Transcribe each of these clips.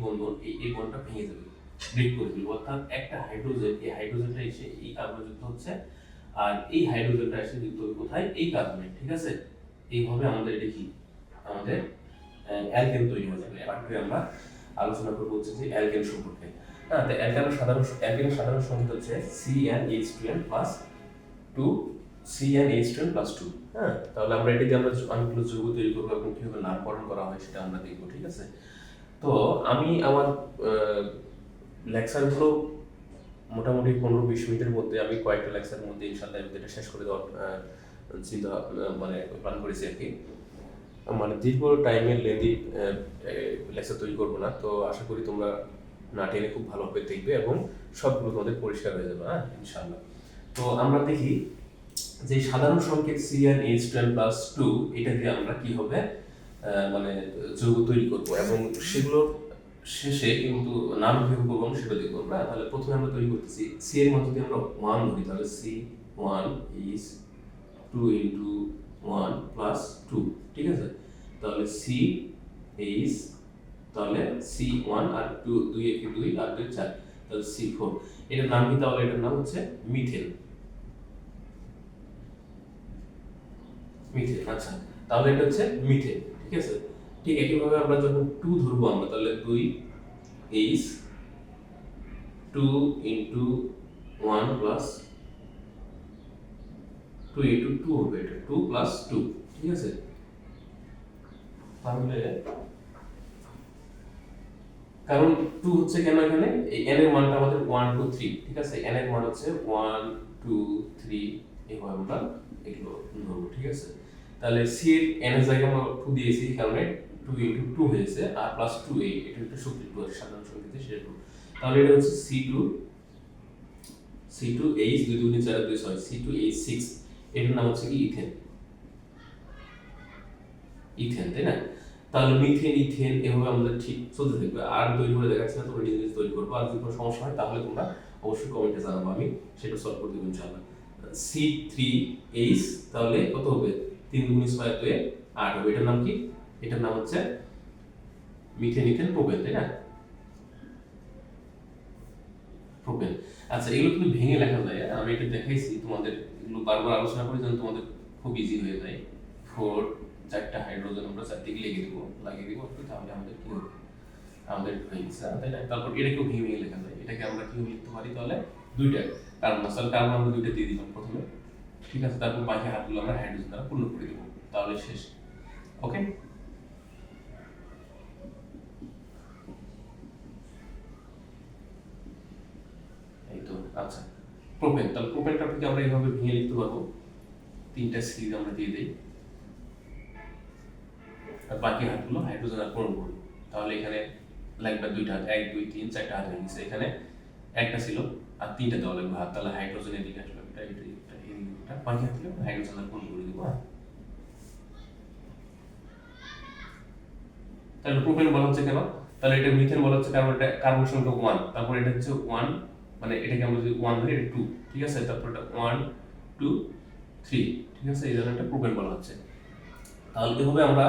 বন্ধন এই বন্ডটা ভেঙে যাবে, ব্রেক করে দিল, অর্থাৎ একটা হাইড্রোজেন, এই হাইড্রোজেনটা এসে এই কার্বনে যুক্ত হচ্ছে, আর এই হাইড্রোজেনটা এসে যুক্ত হবে কোথায়, এই কার্বনে। ঠিক আছে, এইভাবে আমাদের এটা কি আমাদের অ্যালকেন তৈরি হয়ে যাবে। এবার আমরা আলোচনা করবো হচ্ছে যে অ্যালকেন সম্পর্কে। হ্যাঁ, তো অ্যালকেনের সাধারণ সংকেত হচ্ছে CnH2n প্লাস 2, CnH2n প্লাস 2। হ্যাঁ, তাহলে আমরা এটা দিয়ে আমরা অনেকগুলো যৌগ তৈরি করবো এবং কিভাবে নামকরণ করা হয় সেটা আমরা দেখবো। ঠিক আছে, তো আমি আমার লেকচারগুলো মোটামুটি 15-20 মিনিটের মধ্যে আমি কয়েকটা লেকচারের মধ্যে ইনশাআল্লাহ এটা শেষ করে দেওয়ার চিন্তা মানে প্ল্যান করেছি আর কি। মানে দীর্ঘ টাইমের লেন্দি লেকচার তৈরি করবো না, তো আশা করি তোমরা না টেনে খুব ভালোভাবে দেখবে এবং সবগুলো তোমাদের পরিষ্কার হয়ে যাবে। হ্যাঁ, ইনশাআল্লাহ। তো আমরা দেখি যে সাধারণ সংকেত CnH2n প্লাস 2 এটা দিয়ে আমরা কি হবে মানে যৌগ তৈরি করবো এবং সেগুলোর শেষে কিন্তু নাম কিভাবে করবো সেটা দেখবো আমরা। তাহলে প্রথমে আমরা তৈরি করতেছি সি এর মধ্যে যদি আমরা 1 ধরি, তাহলে C1 is 2 into 1 plus 2। ঠিক আছে, তাহলে C is তাহলে C1 আর 2 2 একে 2 আর 2 4, তাহলে C4। এটার নাম কি? তাহলে এটার নাম হচ্ছে মিথেন। মিথেন, আচ্ছা, তাহলে এটা হচ্ছে মিথেন। ঠিক আছে, ঠিক একইভাবে আমরা যখন 2 ধরবো আমরা, তাহলে 2 is 2 into 1 plus 2 into 2 হবে, এটা 2 plus 2। ঠিক আছে, তাহলে কারণ 2 হচ্ছে কেন এখানে, এই n এর মানটা আমাদের 1 2 3। ঠিক আছে, n এর মান হচ্ছে 1 2 3, এইভাবে আমরা এগুলো ধরবো। ঠিক আছে, তাহলে c এর n এর জায়গায় আমরা 2 দিয়েছি, কারণে 2 into 2 হয়েছে, আর প্লাস 2 এটা একটা শক্তি 2 আছে সাধারণ সংকেতে, সেটা 2। তাহলে এটা হচ্ছে C2H 2 2 4 2 6, C2H6, এটার নাম হচ্ছে কি ইথেন। ইথেন, তাই না? তাহলে মিথেন, ইথেন এভাবে আমাদের ঠিক চলতে থাকবে। আর তৈরি করে দেখাচ্ছি না, তোমরা নিজে নিজে তৈরি করবো। আর যদি কোনো সমস্যা হয় তাহলে তোমরা অবশ্যই কমেন্টে জানাবো, আমি সেটা সলভ করে দেবো ইনশাআল্লাহ। C3H, তাহলে কত হবে? 3 গুণ 6 তো 8 হবে। এটার নাম কি? এটার নাম হচ্ছে মিথেন, ইথেন, প্রোপেন, তাই না? প্রোপেন। আচ্ছা, এগুলো কিন্তু ভেঙে লেখা যায়, আমি এটা দেখাইছি তোমাদের, এগুলো বারবার আলোচনা করি যেন তোমাদের খুব ইজি হয়ে যায়। 4 চারটা হাইড্রোজেন আমরা চারদিকে লাগিয়ে দিব, তাহলে আমাদের কি হবে? আমাদের হয়ে গেছে, তাই না? তারপর এটাকেও ভেঙে ভেঙে লেখা যায়, এটাকে আমরা কি লিখতে পারি? তাহলে দুইটা কার্বন, তাহলে কার্বন আমরা দুইটা দিয়ে দিলাম প্রথমে। ঠিক আছে, তারপর বাকি হাতগুলো আমরা হাইড্রোজেন দ্বারা পূর্ণ করে দেবো, তাহলে শেষ। ওকে, এই তো। আচ্ছা, প্রোপেন, তাহলে প্রোপেনটা থেকে আমরা এইভাবে ভেঙে লিখতে পারবো, তিনটা সিরিজ আমরা দিয়ে দিই, আর বাকি হাতগুলো হাইড্রোজেন আর পূরণ করবো। তাহলে এখানে লাগবে দুইটা হাত, 1 2 3 4টা হাত হয়ে গেছে। এখানে একটা ছিল আর তিনটা দেওয়া লাগবে হাত, তাহলে হাইড্রোজেন এদিকে আসবে, এটা এটা বাকি হাতগুলো হাইড্রোজেন আর পূরণ করে দেবো। তাহলে প্রোপেন বলা হচ্ছে কেন? তাহলে এটা মিথেন বলা হচ্ছে কারণ এটা কার্বন সংখ্যা 1, তারপর এটা হচ্ছে 1, মানে এটাকে আমরা যদি 1 ধরি, এটা 2। ঠিক আছে, তারপর এটা 1 2 3। ঠিক আছে, এই জন্য এটা প্রোপেন বলা হচ্ছে। তাহলে এভাবে আমরা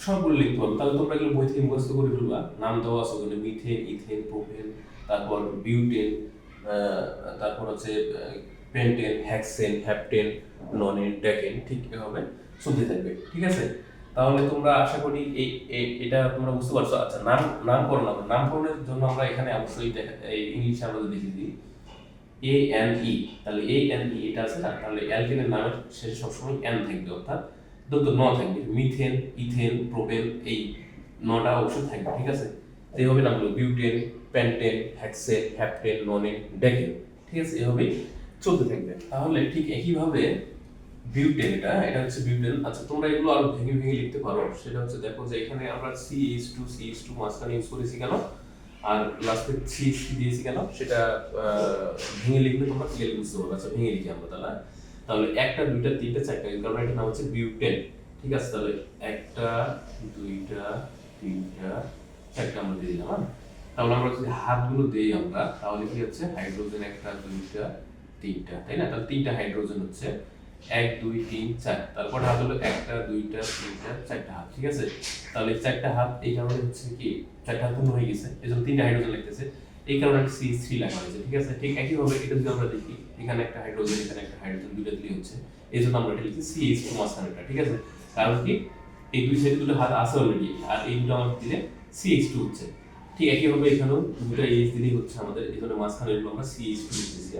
সবগুলো লিখতে পারবো। তাহলে তোমরা এগুলো বই থেকে মুখস্থ করে ফেলবা, নাম দেওয়া আছে ওখানে, মিথেন, ইথেন, প্রোপেন, তারপর বিউটেন, তারপর হচ্ছে pentane, hexene, heptene, nonene, decene, ঠিক এভাবে চলতে থাকবে। ঠিক আছে, তাহলে তোমরা আশা করি এটা তোমরা বুঝতে পারছো। আচ্ছা, নামকরণের জন্য আমরা এখানে অবশ্যই এই ইংলিশে আমরা দেখে দিই ANE, তাহলে ANE এটা আছে না, তাহলে অ্যালকেনের নামের শেষে সবসময় n থাকবে, অর্থাৎ দুটো ন থাকবে, মিথেন, ইথেন, প্রোপেন, এই নটা অবশ্যই থাকবে। ঠিক আছে, এইভাবে নামগুলো butene, pentene, hexene, heptene, nonene, decene. ঠিক আছে, এভাবেই চলতে থাকবে। তাহলে ঠিক একইভাবে বিউটেন, এটা হচ্ছে বিউটেন। আচ্ছা, তোমরা এগুলো আরো ভেঙে ভেঙে লিখতে পারো, সেটা হচ্ছে দেখো যে এখানে আমরা CH2 মাঝখানে ইউজ করেছি কেন, আর লাস্টে CH3 দিয়েছি কেন, সেটা ভেঙে লিখলে তোমরা ক্লিয়ারলি বুঝতে পারবে। আচ্ছা, ভেঙে লিখি আমরা তাহলে একটা, দুইটা, তিনটা, চারটা, কারণ এটার নাম হচ্ছে বিউটেন। ঠিক আছে, তাহলে একটা, দুইটা, তিনটা, চারটা আমরা দিয়ে দিলাম। তাহলে আমরা যদি হাতগুলো দিই আমরা, তাহলে কি হচ্ছে হাইড্রোজেন একটা, দুইটা, তিনটা, তাই না? তাহলে তিনটা হাইড্রোজেন হচ্ছে, 1 2 3 4, তারপর হাত হলো 1টা 2টা 3টা 4টা হাত, ঠিক আছে। তাহলে 4টা হাত এই কারণে হচ্ছে কি 4টা হাত পূর্ণ হয়ে গেছে, এজন্য 3টা হাইড্রোজেন লাগতেছে, এই কারণে CH3 লেখা হয়েছে, ঠিক আছে। ঠিক একই ভাবে এটা যদি আমরা দেখি, এখানে একটা হাইড্রোজেন এখানে একটা হাইড্রোজেন, দুইটা দিলেই হচ্ছে, এজন্য আমরা এটা লিখি CH2 মাঝখানেটা, ঠিক আছে। কারণ কি এই দুই সাইডে দুটো হাত আছে অলরেডি, আর এই দুটো আমাদের দিলে CH2 হচ্ছে। ঠিক একই ভাবে এখানেও দুটো H দিলেই হচ্ছে আমাদের, এখানে মাঝখানে আমরা CH2 লিখতেছি,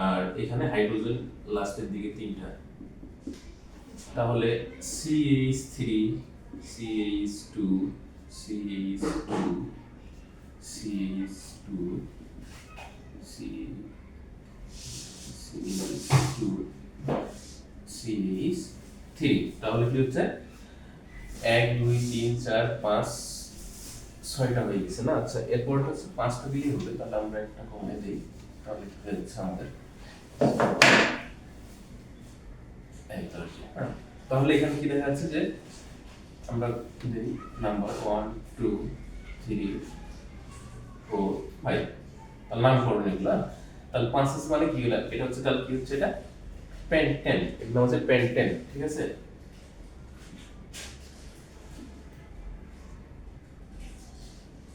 আর এখানে হাইড্রোজেন লাস্টের দিকে 3টা, তাহলে CH3 CH2 CH2 CH2 CH2 CH3, তাহলে কি হচ্ছে 1 2 3 4 5 6টা হয়ে গেছে না। আচ্ছা, এরপর হচ্ছে 5টা দিলেই হবে, তাহলে আমরা একটা কমে দেই, তাহলে কি হচ্ছে আমাদের তাহলে এখানে কি দেখা যাচ্ছে যে আমরা দেই নাম্বার 1 2 3 4 5, তাহলে নামকরণ এগুলা। তাহলে 5 মানে কি হলো, এটা হচ্ছে, তাহলে কি হচ্ছে, এটা পেন্টেন, এগুলো হচ্ছে পেন্টেন, ঠিক আছে।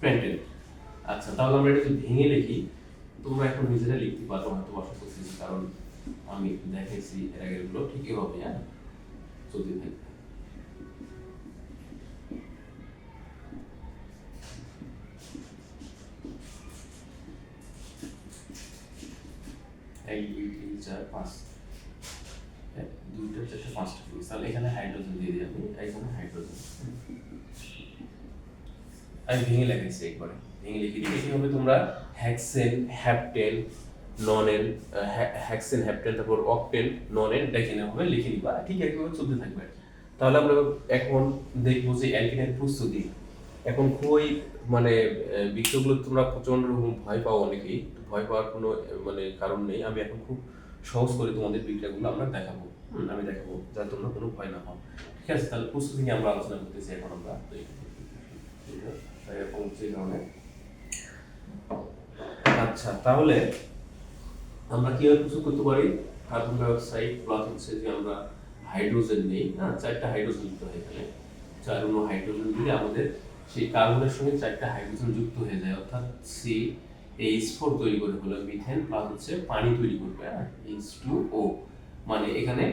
পেন্টেন। আচ্ছা, তাহলে আমরা এটা যদি ভেঙে লিখি, তোমরা এখন নিজেরা লিখতে পারো, হয়তো বাসা করতেছি, কারণ আমি একটু দেখেছি এর আগের গুলো, ঠিক এভাবে, হ্যাঁ যদি থাকবে। এক দুই তিন চার পাঁচ, দুইটা চারটা পাঁচটা, তাহলে এখানে হাইড্রোজেন দিয়ে দিই আমি, এখানে হাইড্রোজেন আমি ভেঙে লেখাইছি একবারে, ভেঙে লিখে দিই। এইভাবে তোমরা হেক্সেন হ্যাপটেন ননেন, হেক্সেন হ্যাপটেন তারপর অক্টেন ননেন দেখে নেওয়া লিখে নিবা, ঠিক একইভাবে চলতে থাকবে। তাহলে আমরা এখন দেখবো যে অ্যালকিনের প্রস্তুতি। এখন খুবই মানে বিষয়গুলো তোমরা প্রচন্ড রকম ভয় পাও অনেকেই, ভয় পাওয়ার কোনো মানে কারণ নেই, আমি এখন খুব সহজ করে তোমাদের বিক্রিয়াগুলো আমরা দেখাবো, আমি দেখাবো যাতে তোমরা কোনো ভয় না পাও, ঠিক আছে। তাহলে প্রস্তুতি নিয়ে আমরা আলোচনা করতেছি এখন আমরা, এরকম হচ্ছে এই ধরনের। আচ্ছা, তাহলে আমরা কিভাবে প্রস্তুত করতে পারি, কার্বন ডাই অক্সাইড প্লাস হচ্ছে যে আমরা হাইড্রোজেন নেই, হ্যাঁ 4টা হাইড্রোজেন দিতে হয় এখানে, 4 অণু হাইড্রোজেন দিলে আমাদের সেই কার্বনের সঙ্গে 4টা হাইড্রোজেন যুক্ত হয়ে যায়, অর্থাৎ CH4 তৈরি করে ফেলে, মিথেন প্লাস হচ্ছে পানি তৈরি করবে, হ্যাঁ H2O, মানে এখানে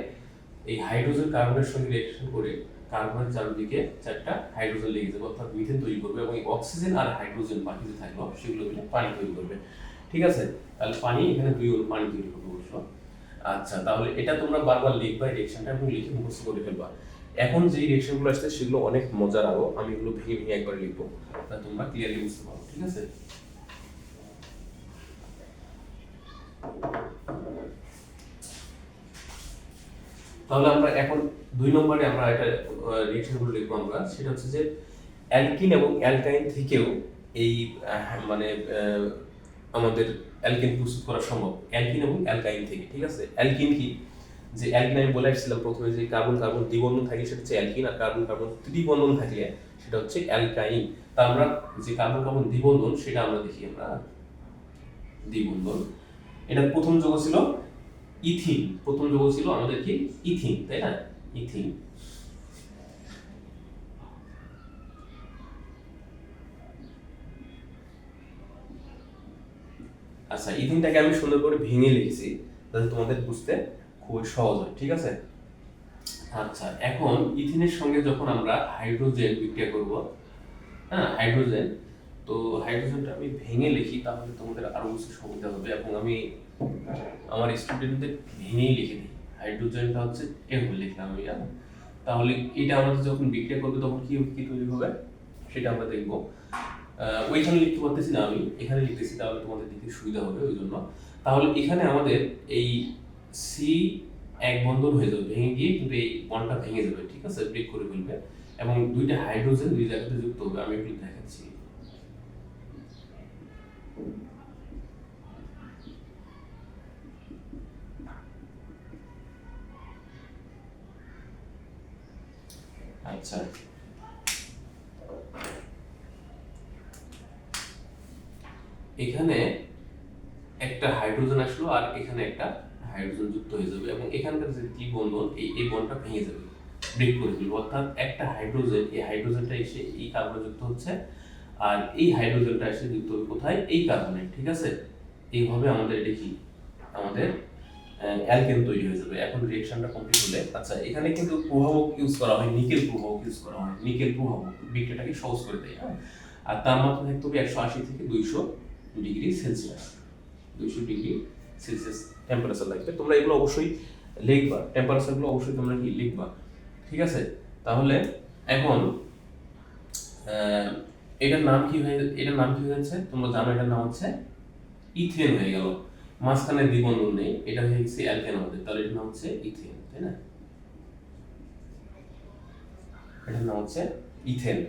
এই হাইড্রোজেন কার্বনের সঙ্গে রিঅ্যাকশন করে কার্বনের চারদিকে 4টা হাইড্রোজেন লেগে যাবে, অর্থাৎ মিথেন তৈরি করবে, এবং অক্সিজেন আর হাইড্রোজেন বাকি যে থাকলো সেগুলো মিলে পানি তৈরি করবে, ঠিক আছে। তাহলে পানি এখানে 2 অণু পানি তৈরি করবে অবশ্য। আচ্ছা, তাহলে এটা তোমরা বারবার লিখবা রিঅ্যাকশনটা এবং লিখে মুখস্থ করে ফেলবা। এখন যে রিঅ্যাকশনগুলো আসছে সেগুলো অনেক মজার, আরো আমি এগুলো ভেঙে ভেঙে একবার লিখবো, তা তোমরা ক্লিয়ারলি বুঝতে পারো, ঠিক আছে। তাহলে আমরা এখন 2 নম্বরে আমরা এটা রিঅ্যাকশনগুলো লিখবো আমরা, সেটা হচ্ছে যে অ্যালকিন এবং অ্যালকাইন থেকেও এই মানে আমাদের অ্যালকিন প্রস্তুত করা সম্ভব, অ্যালকিন এবং অ্যালকাইন থেকে, ঠিক আছে। অ্যালকিন কি, যে অ্যালকিন আমি বলে আসছিলাম প্রথমে, যে কার্বন কার্বন দ্বিবন্ধন থাকে সেটা হচ্ছে অ্যালকিন, আর কার্বন কার্বন ত্রিবন্ধন থাকলে সেটা হচ্ছে অ্যালকাইন। তা আমরা যে কার্বন কার্বন দ্বিবন্ধন সেটা আমরা দেখি, আমরা দ্বিবন্ধন, এটা প্রথম যৌগ ছিল ইথিন, প্রথম যৌগ ছিল আমাদের কি ইথিন, তাই না, ইথিন। আচ্ছা, ইথিনটাকে আমি সুন্দর করে ভেঙে লিখেছি যাতে তোমাদের বুঝতে খুবই সহজ হয়, ঠিক আছে। আচ্ছা, এখন ইথিনের সঙ্গে যখন আমরা হাইড্রোজেন বিক্রিয়া করব, হ্যাঁ হাইড্রোজেন, তো হাইড্রোজেনটা আমি ভেঙে লিখি তাহলে তোমাদের আরো বেশি সুবিধা হবে, এবং আমি আমার স্টুডেন্টদের ভেঙেই লিখে দিই। হাইড্রোজেনটা হচ্ছে এভাবে লিখলাম আমি, তাহলে এটা আমাদের যখন বিক্রিয়া করবে তখন কি কি তৈরি হবে সেটা আমরা দেখব। ওইখানে লিখতে পারতেছি না, আমি এখানে লিখতেছি, তাহলে তোমাদের দেখতে সুবিধা হবে ওই জন্য। তাহলে এখানে আমাদের এই সি এক বন্ধন হয়ে যাবে, ভেঙে গিয়ে কিন্তু এই বন্ডটা ভেঙে যাবে, ঠিক আছে, ব্রেক করে ফেলবে, এবং দুইটা হাইড্রোজেন দুই জায়গাতে যুক্ত হবে, আমি এগুলো দেখাচ্ছি। আচ্ছা, এখানে একটা হাইড্রোজেন আসলো আর এখানে একটা হাইড্রোজেন যুক্ত হয়ে যাবে এবং এখানকার যে ত্রি বন্ধন এই বন্ডটা ভেঙে যাবে, ব্রেক করে ফেলবে। অর্থাৎ একটা হাইড্রোজেন, এই হাইড্রোজেনটা এসে এই কার্বনে যুক্ত হচ্ছে, আর এই হাইড্রোজেনটা এসে যুক্ত হবে কোথায়, এই কার্বনে। ঠিক আছে, এইভাবে আমাদের এটা কি আমাদের অ্যালকেন তৈরি হয়ে যাবে। এখন রিঅ্যাকশনটা কমপ্লিট হলে, আচ্ছা এখানে কিন্তু প্রভাবক ইউজ করা হয়, নিকেল প্রভাবক ইউজ করা হয়। নিকেল প্রভাবক বিক্রিয়াটাকে সহজ করে দেয়। হ্যাঁ, আর তাপমাত্রা থাকতে হবে 180 থেকে 200 degree Celsius. 200 degree Celsius temperature লাগবে। তোমরা এগুলো অবশ্যই লিখবা, টেম্পারেচারগুলো অবশ্যই তোমরা কি লিখবা। ঠিক আছে, তাহলে এখন এটার নাম কি হয়েছে তোমরা জানো, এটার নাম হচ্ছে ইথেন হয়ে গেল। মাঝখানে দ্বিবন্ধন নেই, এটা হয়ে গেছে অ্যালকেন আমাদের, তাহলে এটার নাম হচ্ছে ইথেন, তাই না? এটার নাম হচ্ছে ইথেন।